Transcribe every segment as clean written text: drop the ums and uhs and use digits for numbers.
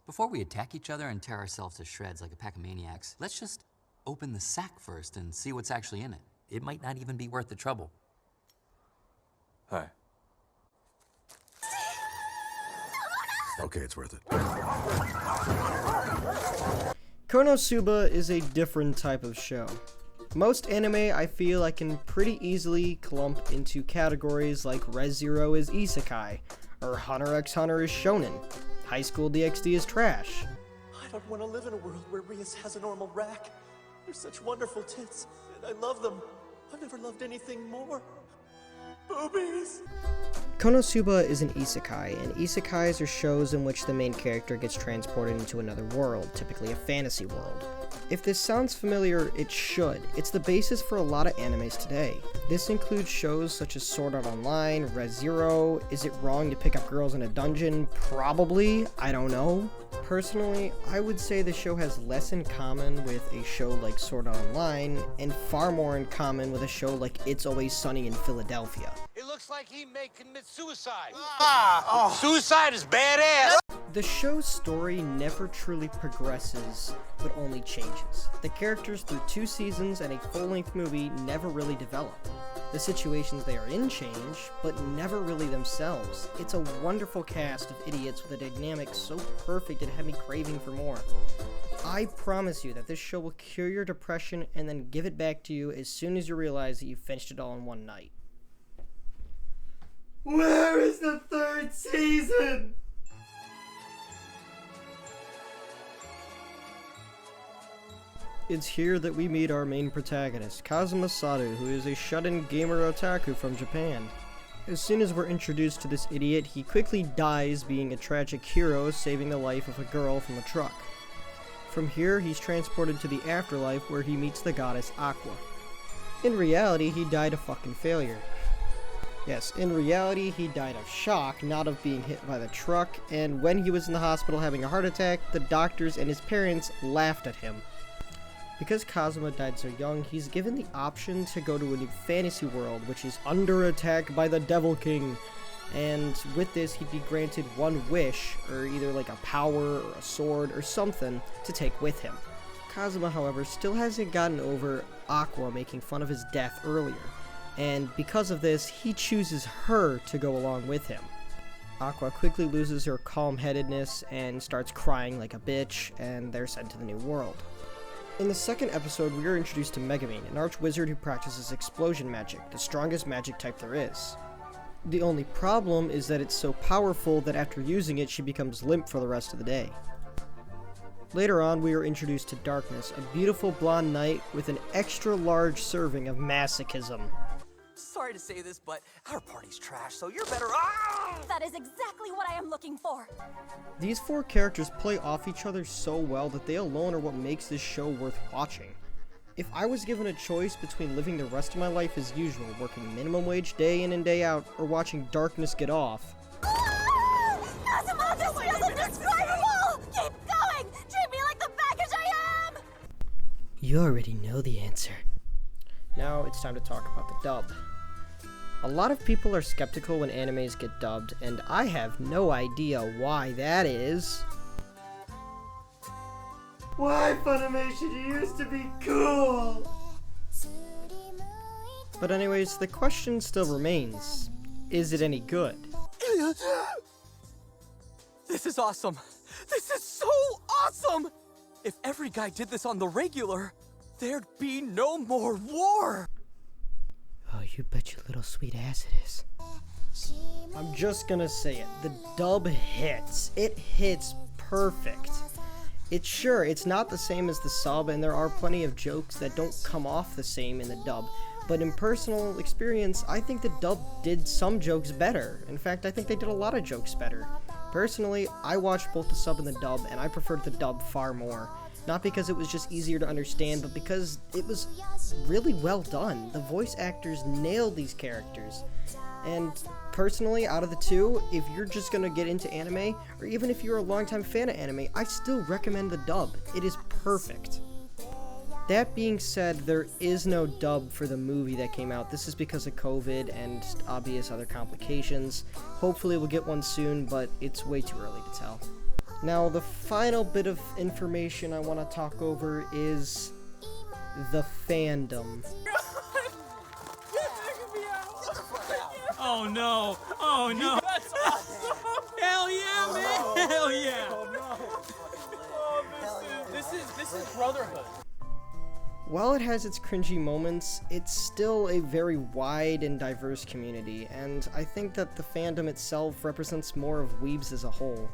Before we attack each other and tear ourselves to shreds like a pack of maniacs, let's just open the sack first and see what's actually in it. It might not even be worth the trouble. Hi. Okay, it's worth it. Konosuba is a different type of show. Most anime I feel I can pretty easily clump into categories like Re:Zero is isekai, or Hunter x Hunter is shonen, High School DxD is trash. I don't want to live in a world where Rias has a normal rack. They're such wonderful tits, and I love them. I've never loved anything more. Boobies! Konosuba is an isekai, and isekais are shows in which the main character gets transported into another world, typically a fantasy world. If this sounds familiar, it should. It's the basis for a lot of animes today. This includes shows such as Sword Art Online, Re:Zero. Is it wrong to pick up girls in a dungeon? Probably, I don't know. Personally, I would say the show has less in common with a show like Sword Art Online, and far more in common with a show like It's Always Sunny in Philadelphia. It looks like he may commit suicide. Suicide is badass. The show's story never truly progresses, but only changes. The characters through 2 seasons and a full-length movie never really develop. The situations they are in change, but never really themselves. It's a wonderful cast of idiots with a dynamic so perfect it had me craving for more. I promise you that this show will cure your depression and then give it back to you as soon as you realize that you finished it all in one night. Where is the 3rd season? It's here that we meet our main protagonist, Kazuma Sato, who is a shut-in gamer otaku from Japan. As soon as we're introduced to this idiot, he quickly dies being a tragic hero saving the life of a girl from a truck. From here, he's transported to the afterlife where he meets the goddess Aqua. In reality, he died a fucking failure. Yes, in reality, he died of shock, not of being hit by the truck, and when he was in the hospital having a heart attack, the doctors and his parents laughed at him. Because Kazuma died so young, he's given the option to go to a new fantasy world, which is under attack by the Devil King. And with this, he'd be granted one wish, or either like a power, or a sword, or something, to take with him. Kazuma, however, still hasn't gotten over Aqua making fun of his death earlier, and because of this, he chooses her to go along with him. Aqua quickly loses her calm-headedness and starts crying like a bitch, and they're sent to the new world. In the second episode, we are introduced to Megumin, an arch-wizard who practices explosion magic, the strongest magic type there is. The only problem is that it's so powerful that after using it, she becomes limp for the rest of the day. Later on, we are introduced to Darkness, a beautiful blonde knight with an extra-large serving of masochism. Sorry to say this, but our party's trash, so you're better. That is exactly what I am looking for. These 4 characters play off each other so well that they alone are what makes this show worth watching. If I was given a choice between living the rest of my life as usual, working minimum wage day in and day out, or watching Darkness get off... Kazuma, this feels indescribable! Keep going! Treat me like the baggage I am! You already know the answer. Now it's time to talk about the dub. A lot of people are skeptical when animes get dubbed, and I have no idea why that is. Why Funimation used to be cool! But anyways, the question still remains. Is it any good? This is awesome. This is so awesome! If every guy did this on the regular, there'd be no more war! Oh, you bet your little sweet ass it is. I'm just gonna say it. The dub hits. It hits perfect. It's not the same as the sub, and there are plenty of jokes that don't come off the same in the dub. But in personal experience, I think the dub did some jokes better. In fact, I think they did a lot of jokes better. Personally, I watched both the sub and the dub, and I preferred the dub far more. Not because it was just easier to understand, but because it was really well done. The voice actors nailed these characters. And personally, out of the 2, if you're just gonna get into anime, or even if you're a longtime fan of anime, I still recommend the dub. It is perfect. That being said, there is no dub for the movie that came out. This is because of COVID and obvious other complications. Hopefully we'll get one soon, but it's way too early to tell. Now, the final bit of information I want to talk over is the fandom. Oh no! Oh no! That's awesome! Hell yeah, man! Hell yeah! This is brotherhood. While it has its cringy moments, it's still a very wide and diverse community, and I think that the fandom itself represents more of weebs as a whole.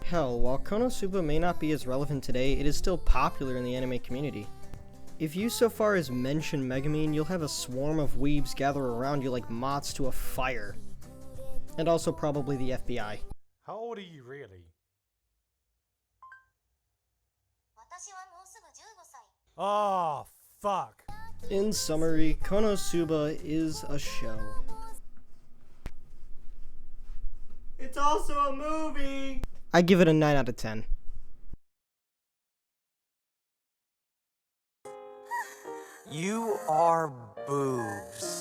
Hell, while Konosuba may not be as relevant today, it is still popular in the anime community. If you so far as mention Megumin, you'll have a swarm of weebs gather around you like moths to a fire. And also probably the FBI. How old are you really? Oh, fuck. In summary, Konosuba is a show. It's also a movie! I give it a 9 out of 10. You are boobs.